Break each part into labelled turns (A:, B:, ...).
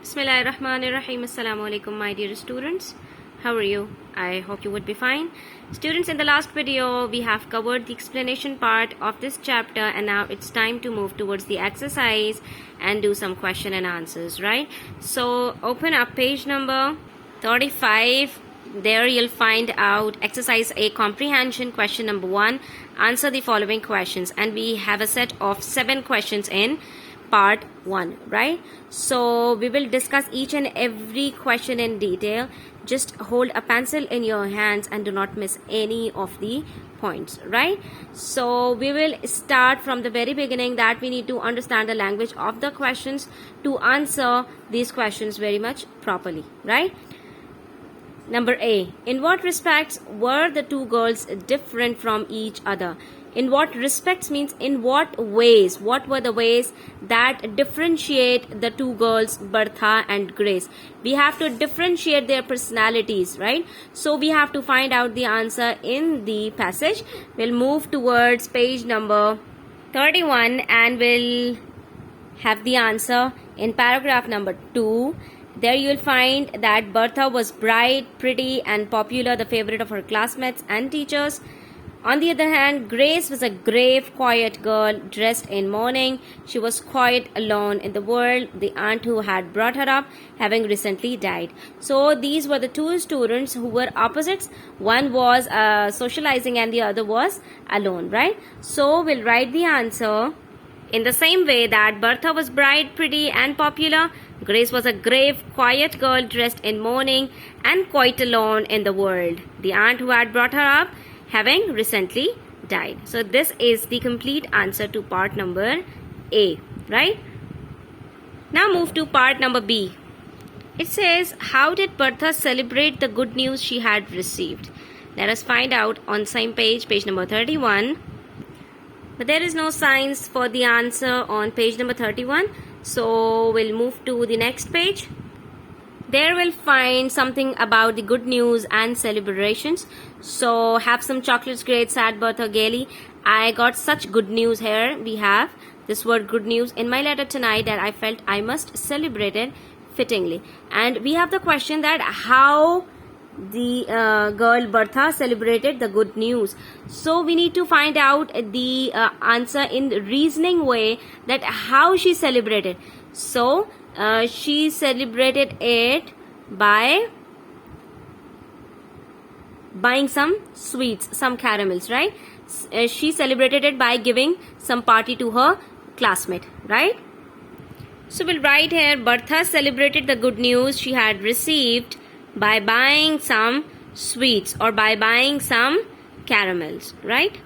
A: Bismillahirrahmanirrahim. Assalamu alaikum, my dear students. How are you? I hope you would be fine. Students, in the last video, we have covered the explanation part of this chapter, and now it's time to move towards the exercise and do some question and answers, right? So, open up page number 35. There you'll find out exercise A comprehension question number 1. Answer the following questions, and we have a set of 7 questions in part 1, right? So we will discuss each and every question in detail. Just hold a pencil in your hands and do not miss any of the points, right? So we will start from the very beginning, that we need to understand the language of the questions to answer these questions very much properly, right? Number A. In what respects were the two girls different from each other? In what respects means in what ways? What were the ways that differentiate the two girls, Bertha and Grace? We have to differentiate their personalities, right? So we have to find out the answer in the passage. We'll move towards page number 31 and we'll have the answer in paragraph number 2. There you will find that Bertha was bright, pretty and popular, the favorite of her classmates and teachers. On the other hand, Grace was a grave, quiet girl dressed in mourning. She was quite alone in the world, the aunt who had brought her up having recently died. So these were the two students who were opposites. One was socializing and the other was alone, right? So we'll write the answer in the same way that Bertha was bright, pretty and popular. Grace was a grave, quiet girl dressed in mourning and quite alone in the world, the aunt who had brought her up having recently died. So this is the complete answer to part number A, right? Now move to part number B. It says, how did Bertha celebrate the good news she had received? Let us find out on same page, page number 31. But there is no signs for the answer on page number 31. So we'll move to the next page. There we'll find something about the good news and celebrations. So have some chocolates, great, sad Bertha gaily. I got such good news here. We have this word good news in my letter tonight that I felt I must celebrate it fittingly. And we have the question that how the girl Bertha celebrated the good news. So we need to find out the answer in the reasoning way, that how she celebrated. So she celebrated it by buying some sweets, some caramels, right? She celebrated it by giving some party to her classmate, right? So we'll write here, Bertha celebrated the good news she had received by buying some sweets or by buying some caramels, right?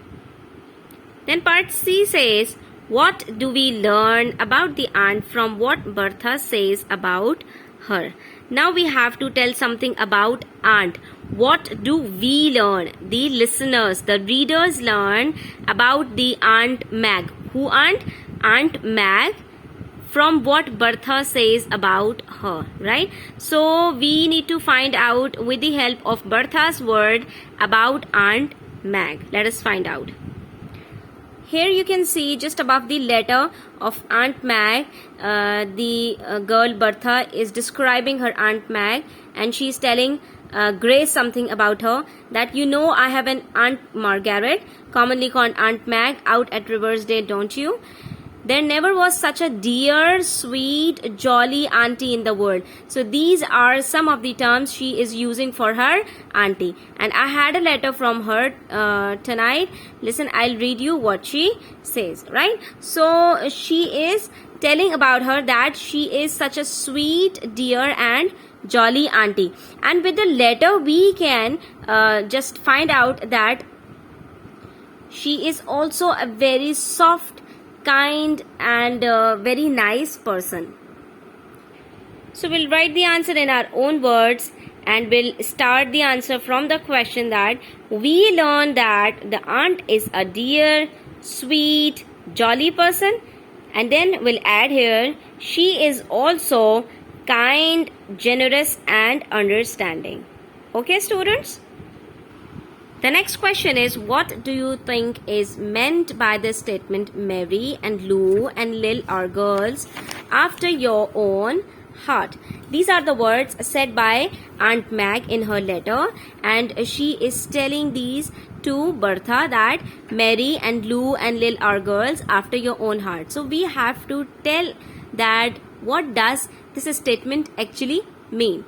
A: Then part C says, what do we learn about the aunt from what Bertha says about her? Now we have to tell something about aunt. What do we learn? The listeners, the readers learn about the Aunt Mag. Who aunt? Aunt Mag. From what Bertha says about her, right? So we need to find out with the help of Bertha's word about Aunt Mag. Let us find out. Here you can see just above the letter of Aunt Mag, the girl Bertha is describing her Aunt Mag, and she is telling Grace something about her, that you know I have an Aunt Margaret, commonly called Aunt Mag, out at Riversdale, don't you? There never was such a dear, sweet, jolly auntie in the world. So these are some of the terms she is using for her auntie. And I had a letter from her tonight. Listen, I'll read you what she says, right? So she is telling about her that she is such a sweet, dear and jolly auntie. And with the letter we can just find out that she is also a very soft, kind and very nice person. So we'll write the answer in our own words and we'll start the answer from the question that we learn that the aunt is a dear, sweet, jolly person, and then we'll add here she is also kind, generous and understanding. Okay, students? The next question is, what do you think is meant by the statement Mary and Lou and Lil are girls after your own heart. These are the words said by Aunt Mag in her letter, and she is telling these to Bertha that Mary and Lou and Lil are girls after your own heart. So we have to tell that what does this statement actually mean.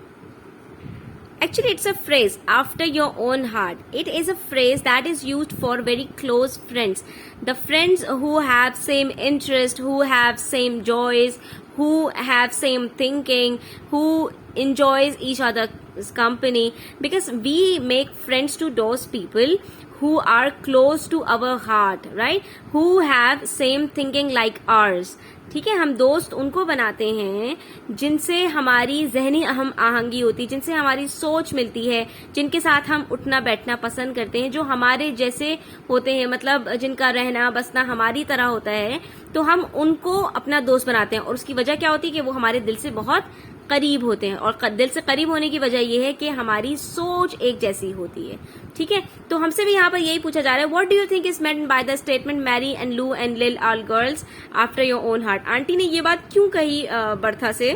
A: Actually, it's a phrase, after your own heart. It is a phrase that is used for very close friends. The friends who have same interest, who have same joys, who have same thinking, who enjoys each other's company. Because we make friends to those people who are close to our heart, right? Who have same thinking like ours. ठीक है, हम दोस्त उनको बनाते हैं जिनसे हमारी जहनी हम आहंगी होती है, जिनसे हमारी सोच मिलती है, जिनके साथ हम उठना बैठना पसंद करते हैं, जो हमारे जैसे होते हैं, मतलब जिनका रहना बसना हमारी तरह होता है, तो हम उनको अपना दोस्त बनाते हैं. और उसकी वजह क्या होती है कि वो हमारे दिल से बहुत करीब होते हैं. और दिल से करीब होने की वजह यह है कि हमारी सोच एक जैसी होती है. ठीक है, तो हमसे भी यहाँ पर यही पूछा जा रहा है, what do you think is meant by the statement Mary and Lou and Lil are girls after your own heart. Aunty ने ये बात क्यों कही बर्था से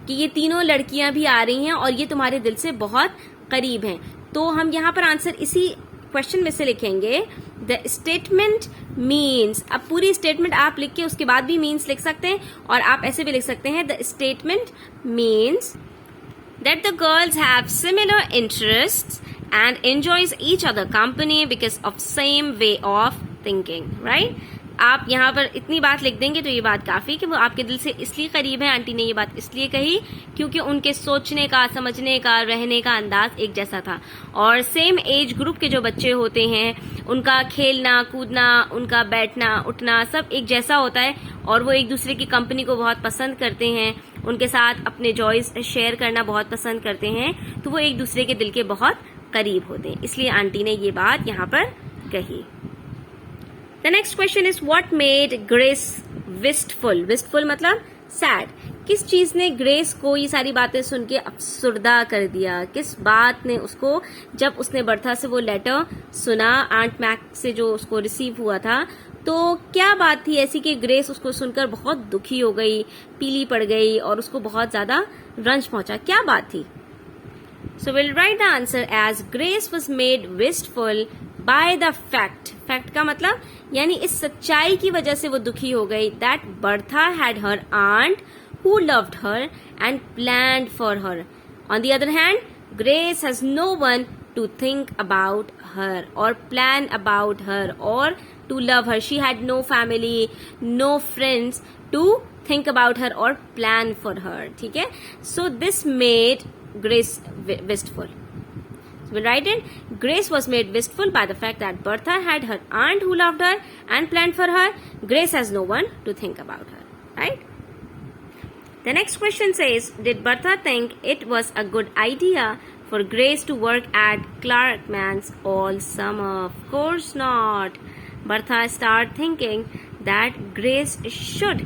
A: कि ये तीनों लड़कियां भी आ रही हैं और ये तुम्हारे दिल से बहुत करीब हैं. तो हम यहाँ पर आंसर इसी क्वेश्चन में से लिखेंगे. द स्टेटमेंट मीन्स, अब पूरी स्टेटमेंट आप लिख के उसके बाद भी मीन्स लिख सकते हैं और आप ऐसे भी लिख सकते हैं. The statement means that the girls have similar interests and enjoys each other company because of same way of thinking, right? आप यहाँ पर इतनी बात लिख देंगे तो ये बात काफी कि वो आपके दिल से इसलिए करीब है. आंटी ने ये बात इसलिए कही क्योंकि उनके सोचने का, समझने का, रहने का अंदाज एक जैसा था. और सेम एज ग्रुप के जो बच्चे होते हैं उनका खेलना कूदना, उनका बैठना उठना सब एक जैसा होता है और वो एक दूसरे की कंपनी को बहुत पसंद करते हैं, उनके साथ अपने जॉयज शेयर करना बहुत पसंद करते हैं, तो वो एक दूसरे के दिल के बहुत करीब होते हैं. इसलिए आंटी ने ये बात यहाँ पर कही. The next question is what made Grace wistful? Wistful मतलब sad. किस चीज ने ग्रेस को ये सारी बातें सुन के अफसुर्दा कर दिया? किस बात ने उसको, जब उसने बर्था से वो लेटर सुना आंट मैक से जो उसको रिसीव हुआ था, तो क्या बात थी ऐसी कि ग्रेस उसको सुनकर बहुत दुखी हो गई, पीली पड़ गई और उसको बहुत ज्यादा रंज पहुंचा? क्या बात थी? So we'll write the answer as Grace was made wistful by the fact. Fact का मतलब यानी इस सच्चाई की वजह से वो दुखी हो गई that Bertha had her aunt who loved her and planned for her. On the other hand, Grace has no one to think about her or plan about her or to love her. She had no family, no friends to think about her or plan for her. ठीक है? So this made Grace wistful. So we'll write it. Grace was made wistful by the fact that Bertha had her aunt who loved her and planned for her. Grace has no one to think about her. Right? The next question says, did Bertha think it was a good idea for Grace to work at Clarkman's all summer? Of course not. Bertha started thinking that Grace should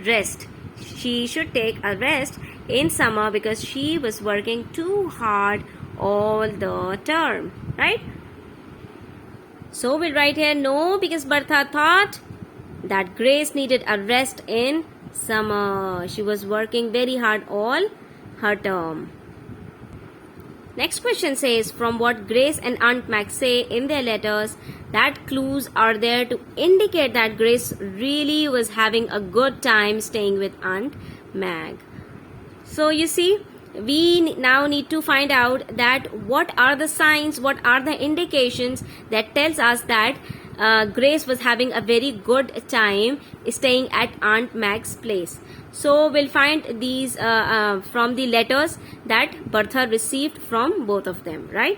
A: rest. She should take a rest in summer because she was working too hard all the term, right? So we'll write here no, because Bertha thought that Grace needed a rest in summer. She was working very hard all her term. Next question says, from what Grace and Aunt Mag say in their letters, that clues are there to indicate that Grace really was having a good time staying with Aunt Mag. So you see, we now need to find out that what are the signs, what are the indications that tells us that Grace was having a very good time staying at Aunt Mag's place. So we'll find these from the letters that Bertha received from both of them, right?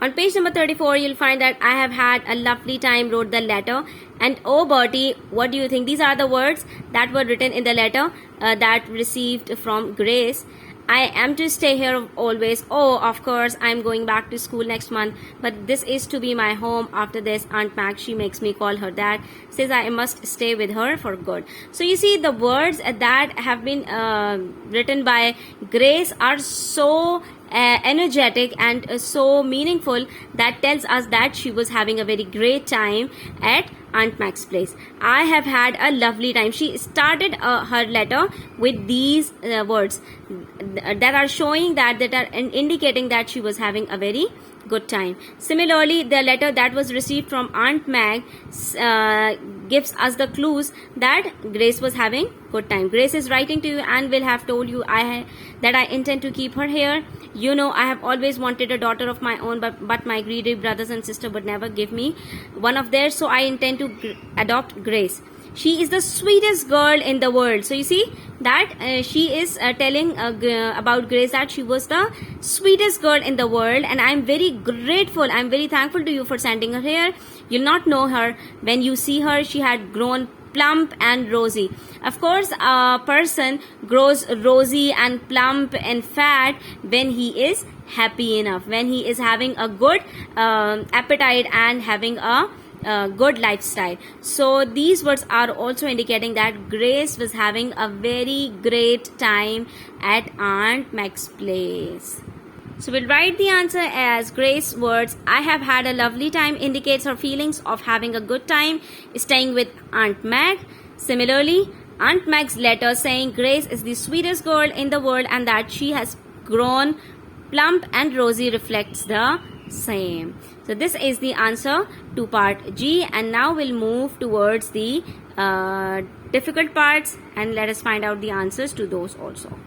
A: On page number 34, you'll find that I have had a lovely time, wrote the letter. And oh Bertie, what do you think? These are the words that were written in the letter that received from Grace. I am to stay here always. Oh, of course, I'm going back to school next month. But this is to be my home after this. Aunt Mag, she makes me call her dad. Says I must stay with her for good. So you see, the words that have been written by Grace are so energetic and so meaningful that tells us that she was having a very great time at Aunt Mac's place. I have had a lovely time. She started her letter with these words that are showing that are indicating that she was having a very good time. Similarly, the letter that was received from Aunt Mag gives us the clues that Grace was having good time. Grace is writing to you and will have told you that I intend to keep her here. You know, I have always wanted a daughter of my own, but my greedy brothers and sisters would never give me one of theirs, so I intend to adopt Grace. She is the sweetest girl in the world. So you see that she is telling about Grace that she was the sweetest girl in the world, and I am very grateful, I am very thankful to you for sending her here. You'll not know her. When you see her, she had grown plump and rosy. Of course, a person grows rosy and plump and fat when he is happy enough, when he is having a good appetite and having a good lifestyle. So these words are also indicating that Grace was having a very great time at Aunt Mac's place. So we'll write the answer as Grace's words, I have had a lovely time, indicates her feelings of having a good time staying with Aunt Mag. Similarly, Aunt Mag's letter saying Grace is the sweetest girl in the world and that she has grown plump and rosy reflects the same. So this is the answer to part G, and now we'll move towards the difficult parts and let us find out the answers to those also.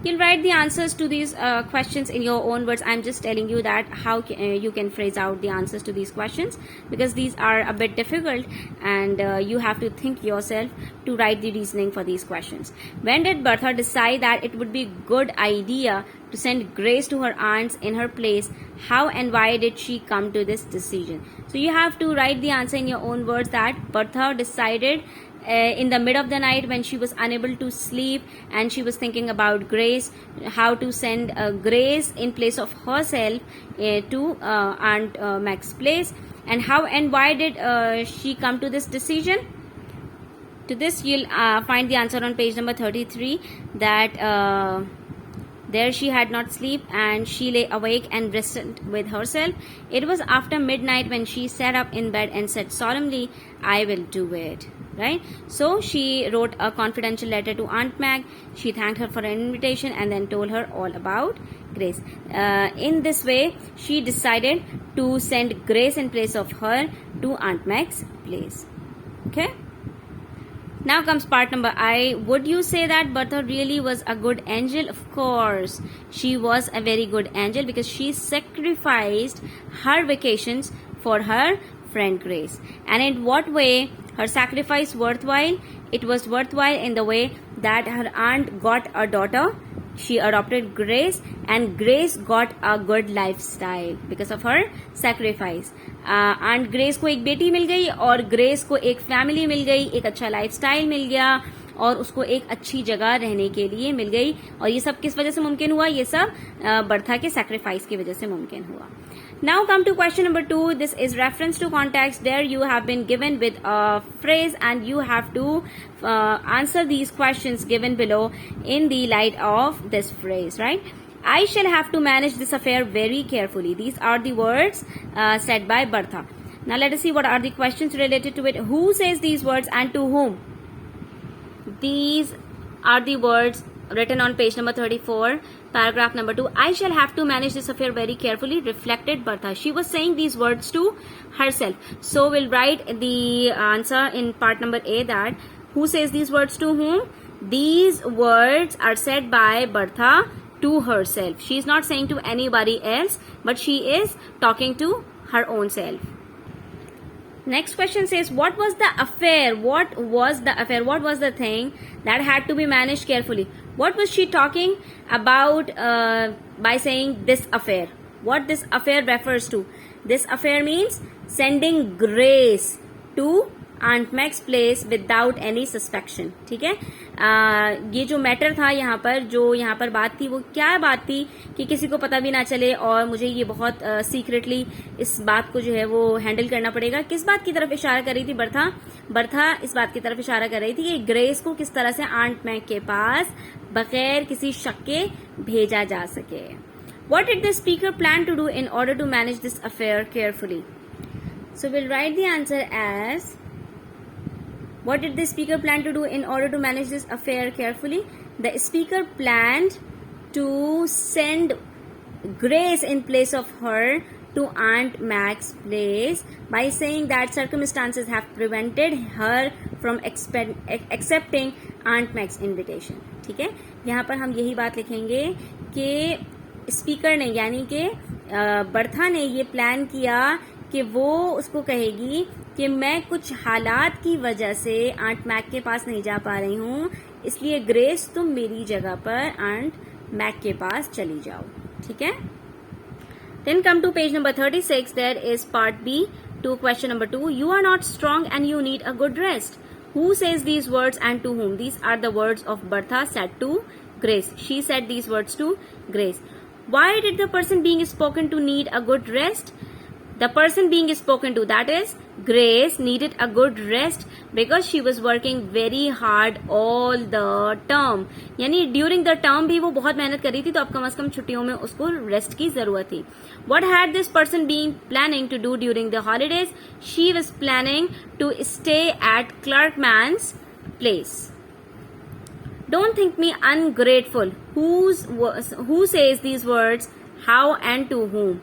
A: You'll write the answers to these questions in your own words. I'm just telling you that how you can phrase out the answers to these questions, because these are a bit difficult and you have to think yourself to write the reasoning for these questions. When did Bertha decide that it would be a good idea to send Grace to her aunt's in her place? How and why did she come to this decision? So you have to write the answer in your own words that Bertha decided in the mid of the night when she was unable to sleep and she was thinking about Grace, how to send Grace in place of herself to Aunt Mac's place, and how and why did she come to this decision. To this you'll find the answer on page number 33, that there she had not sleep and she lay awake and wrestled with herself. It was after midnight when she sat up in bed and said solemnly, I will do it. Right? So she wrote a confidential letter to Aunt Mag. She thanked her for an invitation and then told her all about Grace. In this way, she decided to send Grace in place of her to Aunt Mag's place. Okay? Now comes part number I. Would you say that Bertha really was a good angel? Of course, she was a very good angel because she sacrificed her vacations for her friend Grace. And in what way her sacrifice worthwhile? It was worthwhile in the way that her aunt got a daughter. She adopted Grace and Grace got a good lifestyle because of her sacrifice. Aunt Grace को एक बेटी मिल गई और Grace को एक family मिल गई, एक अच्छा लाइफस्टाइल मिल गया और उसको एक अच्छी जगह रहने के लिए मिल गई. और ये सब किस वजह से मुमकिन हुआ? ये सब बर्था के सैक्रिफाइस की वजह से मुमकिन हुआ. Now come to question number 2. This is reference to context. There you have been given with a phrase and you have to answer these questions given below in the light of this phrase, right? I shall have to manage this affair very carefully. These are the words said by Bertha. Now let us see what are the questions related to it. Who says these words and to whom? These are the words written on page number 34, paragraph number 2. I shall have to manage this affair very carefully, reflected Bertha. She was saying these words to herself. So we'll write the answer in part number A, that who says these words to whom? These words are said by Bertha to herself. She is not saying to anybody else, but she is talking to her own self. Next question says, what was the affair? What was the affair? What was the thing that had to be managed carefully? What was she talking about by saying this affair? What this affair refers to? This affair means sending Grace to Aunt Mac's place without any suspicion. ठीक है? ये जो matter था यहाँ पर बात थी, वो क्या बात थी कि किसी को पता भी ना चले और मुझे ये बहुत सीक्रेटली इस बात को जो है वो हैंडल करना पड़ेगा. किस बात की तरफ इशारा कर रही थी बर्था इस बात की तरफ इशारा कर रही थी कि ग्रेस को किस तरह से आंट मैक के पास बगैर किसी शक के भेजा जा सके. What did the speaker plan to do in order to manage this affair carefully? So we'll write the answer as, what did the speaker plan to do in order to manage this affair carefully? The speaker planned to send Grace in place of her to Aunt Mac's place by saying that circumstances have prevented her from accepting Aunt Mac's invitation. ठीक है, यहाँ पर हम यही बात लिखेंगे कि speaker ने यानी कि बर्था ने ये प्लान किया कि वो उसको कहेगी कि मैं कुछ हालात की वजह से आंट मैक के पास नहीं जा पा रही हूँ, इसलिए ग्रेस तुम मेरी जगह पर आंट मैक के पास चली जाओ. ठीक है. Then come to page number 36. There is part B to question number 2. You are not strong and you need a good rest. Who says these words and to whom? These are the words of Bertha said to Grace. She said these words to Grace. Why did the person being spoken to need a good rest? The person being spoken to, that is Grace, needed a good rest because she was working very hard all the term. यानी during the term भी वो बहुत मेहनत कर रही थी, तो अब कम से कम छुट्टियों में उसको रेस्ट की जरूरत थी. What had this person been planning to do during the holidays? She was planning to stay at Clerkman's place. Don't think me ungrateful. Who says these words? How and to whom?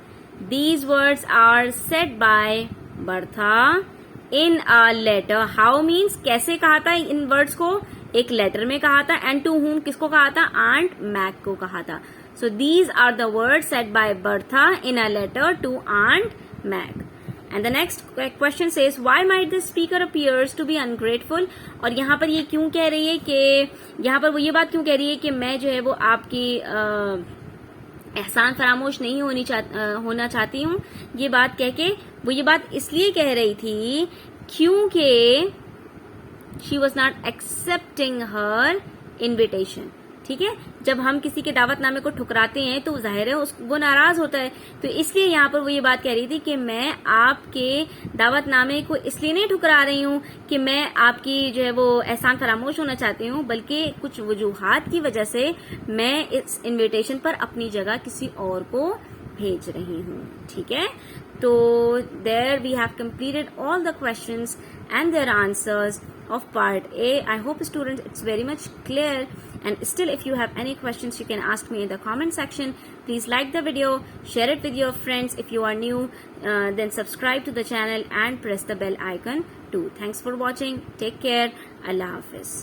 A: These words are said by Bertha in a letter. How means कैसे कहा था इन words को? एक letter में कहा था. And to whom किसको कहा था? Aunt Mac को कहा था. So these are the words said by Bertha in a letter to Aunt Mac. And the next question says, why might the speaker appears to be ungrateful? और यहाँ पर ये क्यों कह रही है कि यहाँ पर वो ये बात क्यों कह रही है कि मैं जो है वो आपकी एहसान फरामोश नहीं होना चाहती हूँ. ये बात कह के वो ये बात इसलिए कह रही थी क्योंकि she was not accepting her invitation. ठीक है, जब हम किसी के दावतनामे को ठुकराते हैं तो जाहिर है वो नाराज होता है, तो इसलिए यहाँ पर वो ये बात कह रही थी कि मैं आपके दावतनामे को इसलिए नहीं ठुकरा रही हूँ कि मैं आपकी जो है वो एहसान फरामोश होना चाहती हूँ, बल्कि कुछ वजूहात की वजह से मैं इस इन्विटेशन पर अपनी जगह किसी और को भेज रही हूँ. ठीक है, तो there we have completed all the questions and their answers of part A. I hope students it's very much clear, and still if you have any questions you can ask me in the comment section. Please like the video, share it with your friends. If you are new, then subscribe to the channel and press the bell icon too. Thanks for watching. Take care. Allah Hafiz.